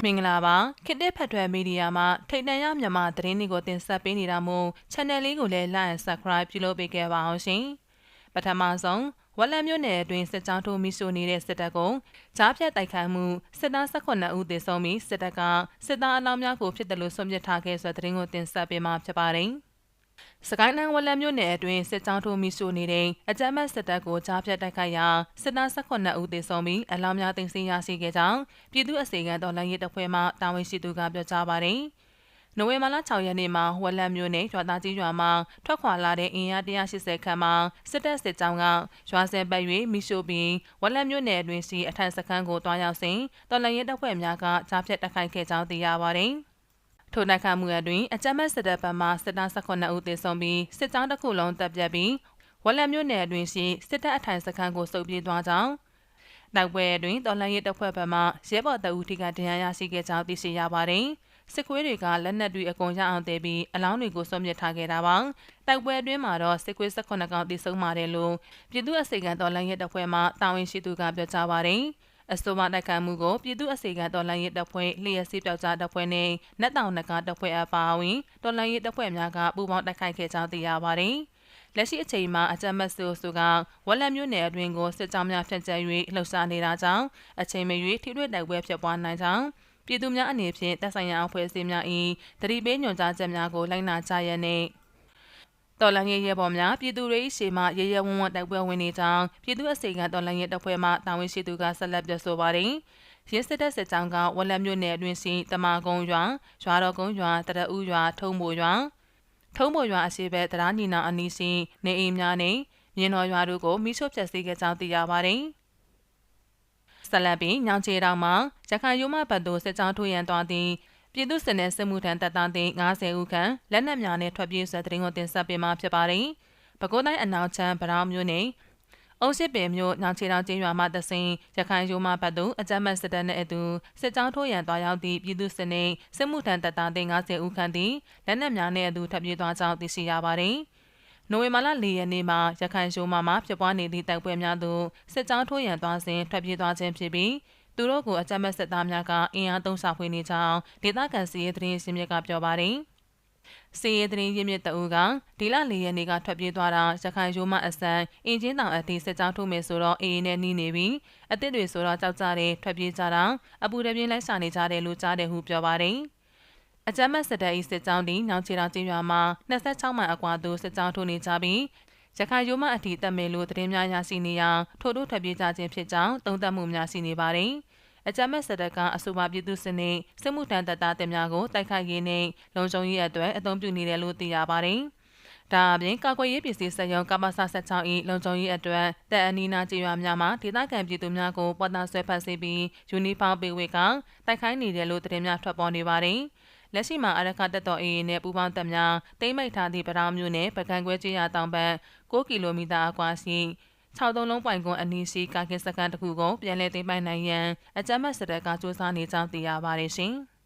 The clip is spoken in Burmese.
မင်္ဂလာပါခေတ်သစ်ဖတ်ထွယ်မီဒီယာမှာထိတ်တန့်ရမြန်မာသတင်းတွေကိုတင်ဆက်ပေးနေတာမို့ channel လေးကိုလည်း like and subscribe ပြုလုပ်ပေးခဲ့ပါအောင်ရှင်ပထမဆုံးဝက်လက်မြို့နယ်အတွင်းစစ်ကြောင်းထိုးမိရှို့နေတဲ့စစ်တပ်ကိုကြားဖြတ်တိုက်ခိုက်မှုစစ်သား18ဦးသေဆုံးပြီးစစ်တပ်ကစစ်သားအလောင်းများကိုဖြစ်တယ်လို့ဆုံးဖြတ်ထားခဲ့ဆိုတဲ့သတင်းကိုတင်ဆက်ပေးမှာဖြစ်ပါတယ်စကိုင်းတိုင်းဝက်လက်မြို့နယ်အတွင်းစစ်ကြောင်းထိုးမိရှို့နေတဲ့အကြမ်းဖက်စစ်တပ်ကိုကြားဖြတ်တိုက်ခိုက်ရာစစ်သား18ဦးသေဆုံးပြီးအလောင်းများတင်စီရရှိခဲ့ကြောင်းပြည်သူ့အစေခံတော်လှန်ရေးတပ်ဖွဲ့မှတာဝန်ရှိသူကပြောကြားပါတယ်။နိုဝင်ဘာလ6ရက်နေ့မှာဝက်လက်မြို့နယ်ရွာသားကြီးရွာမှာထွက်ခွာလာတဲ့အင်အား180ခန့်မှစစ်တပ်စစ်ကြောင်းကရွာစဲပတ်၍မိရှို့ပြီးဝက်လက်မြို့နယ်အတွင်းရှိအထက်စခန်းကိုတွားရောက်စဉ်တော်လှန်ရေးတပ်ဖွဲ့များကကြားဖြတ်တိုက်ခိုက်ခဲ့ကြောင်းသိရပါတယ်။ထိုတိုက်ခိုက်မှုအတွင်းအကြမ်းဖက်စစ်တပ်ဘက်မှစစ်သား18ဦးသေဆုံးပြီးစစ်ကြောင်းတစ်ခုလုံးတပ်ပြတ်ပြီးဝက်လက်မြို့နယ်အတွင်းရှိစစ်တပ်အထိုင်စခန်းကိုစုပ်ပြေးသွားကြောင်းတိုက်ပွဲအတွင်းတော်လှန်ရေးတပ်ဖွဲ့ဘက်မှရဲဘော်တအုပ်ထိကဒဏ်ရာရရှိခဲ့ကြောင်းသိရှိရပါတယ်။စစ်ခွေးတွေကလက်နက်တွေအကုန်ရအောင်တည်ပြီးအလောင်းတွေကိုစွန့်ပစ်ထားခဲ့တာပါ။တိုက်ပွဲအတွင်းမှာတော့စစ်ခွေး18ကောင်သေဆုံးပါတယ်လို့ပြည်သူ့အစေခံတော်လှန်ရေးတပ်ဖွဲ့မှတာဝန်ရှိသူကပြောကြားပါတယ်။အဆိုပါတိုက်ခိုက်မှုကိုပြည်သူ့အစေခံတော်လှန်ရေးတပ်ဖွဲ့လျှက်စီးပြောက်ကြားတပ်ဖွဲ့နဲ့နတ်တောင်နဂါတပ်ဖွဲ့အပါအဝင်တော်လှန်ရေးတပ်ဖွဲ့များကပူးပေါင်းတိုက်ခိုက်ခဲ့ကြောင်းသိရပါတယ်။လက်ရှိအချိန်မှာအကြမ်းဖက်စုကဝက်လက်မြို့နယ်အတွင်းကိုစစ်ကြောင်းများဖျက်ဆီး၍လှုပ်ရှားနေတာကြောင့်အချိန်မရွေးထိတွေ့တိုက်ပွဲဖြစ်ပွားနိုင်ကြောင်းပြည်သူများအနေဖြင့်တပ်ဆိုင်ရာအဖွဲ့အစည်းများ၏တတိပေးညွှန်ကြားချက်များကိုလိုက်နာကြရတဲ့တော်လှန်ရေးရဲဘော်များပြည်သူတွေရှေ့မှရဲရဲဝံ့ဝံ့တိုက်ပွဲဝင်နေကြောင်းပြည်သူ့အစေခံတော်လှန်ရေးတပ်ဖွဲ့မှတာဝန်ရှိသူကဆက်လက်ပြောဆိုပါတယ်။ရင်းစစ်တပ်စစ်ကြောင်းကဝက်လက်မြို့နယ်အတွင်းရှိတမာကုန်းရွာရွာတော်ကုန်းရွာတရဦးရွာထုံးဘိုရွာအရှိဘက်တရားညီနောင်အနီးရှိနေအိမ်များနဲ့မြင်းတော်ရွာတို့ကိုမိရှို့ဖျက်ဆီးခဲ့ကြောင်းသိရပါတယ်။ဆက်လက်ပြီးညောင်ချေတောင်မှာရခိုင်ရိုးမဘတ်တို့စစ်ကြောင်းထိုးရန်သွားသည့်ပြည်သူ့စစ်နယ်စစ်မှုထမ်းတပ်သားသည့်90ဦးခန့်လက်နက်များနဲ့ထွက်ပြေးဆွဲတဲ့တင်ကိုတင်ဆက်ပေးမှာဖြစ်ပါတယ်။ပဲခူးတိုင်းအနောက်ချမ်းဗရောင်းမြို့နယ်အုံးရှိပင်မြို့ညောင်ချေတောင်ကျေးရွာမှတဆင်ရခိုင်ရိုးမဘတ်တို့အကြမ်းဖက်စစ်တပ်နှင့်အတူစစ်ကြောင်းထိုးရန်သွားရောက်သည့်ပြည်သူ့စစ်နှင့်စစ်မှုထမ်းတပ်သားသည့်90ဦးခန့်သည်လက်နက်များနှင့်အတူထွက်ပြေးသွားကြောင်းသိရှိရပါတယ်။နိုဝင်ဘာလ4ရက်နေ့မှာရခိုင်ရိုးမမှာဖြစ်ပွားနေသည့်တိုက်ပွဲများသို့စစ်ကြောင်းထိုးရန်သွားစဉ်ထွက်ပြေးသွားခြင်းဖြစ်ပြီးသူတို့ကိုအကြမ်းဖက်စစ်သားများကအင်အားသုံးဆောင်ဖွေနေကြောင်းဒေသခံစီရေးသတင်းရှင်မြစ်ကပြောပါတယ်။စီရေးသတင်းရင်းမြစ်တအူးကဒီလ4ရက်နေ့ကထွက်ပြေးသွားတာရခိုင်ရိုးမအစံအင်ဂျင်တောင်အသည့်စစ်ကြောင်းထိုးမယ်ဆိုတော့အေးနဲ့နှီးနေပြီးအသစ်တွေဆိုတော့ကြောက်ကြတယ်ထွက်ပြေးကြတာအပူတပြင်းလိုက်ရှာနေကြတယ်လို့ကြားတယ်ဟုပြောပါတယ်။အကြမ်းဖက်စစ်တပ်၏စစ်ကြောင်းသည်ညောင်ချေတောင်ကျေးရွာမှာ26မိုင်အကွာသို့စစ်ကြောင်းထိုးနေကြပြီးရခိုင်ရိုးမအထိတက်မယ်လို့သတင်းများရရှိနေရာထို့တို့ထွက်ပြေးကြခြင်းဖြစ်ကြောင်းသုံးသပ်မှုများရှိနေပါတယ်။အကြမ်းဖက်စစ်တပ်ကအဆိုပါပြည်သူစစ်နှင့်စစ်မှုထမ်းတပ်သားတင်များကိုတိုက်ခိုက်ရေးနှင့်လုံခြုံရေးအတွက်အသုံးပြုနေတယ်လို့သိရပါတယ်။ဒါအပြင်ကာကွယ်ရေးပစ္စည်းစက်ရုံကပ္ပစ16၏လုံခြုံရေးအတွက်တပ်အနီးနားကျေးရွာများမှာဒေသခံပြည်သူများကိုပေါ်တာဆွဲဖက်စေပြီးယူနီဖောင်းပေးဝေကတိုက်ခိုက်နေတယ်လို့သတင်းများထွက်ပေါ်နေပါတယ်။လက်ရှိမှာအရခတပ်တော် AA နဲ့ပူးပေါင်းတပ်များတိမ့်မိတ်ထားသည့်ပရောင်းမြို့နယ်ပကံကွဲကျေးရွာတောင်ဘက်6ကီလိုမီတာအကွာရှိ63လုံးပိုင်ကွန်အနီးရှိကာကင်စကန်တစ်ခုကိုပြန်လည်သိမ်းပိုက်နိုင်ရန်အကြမ်းဖက်စစ်တပ်ကစ조사နေကြောင်းသိရပါတယ်ရှင်။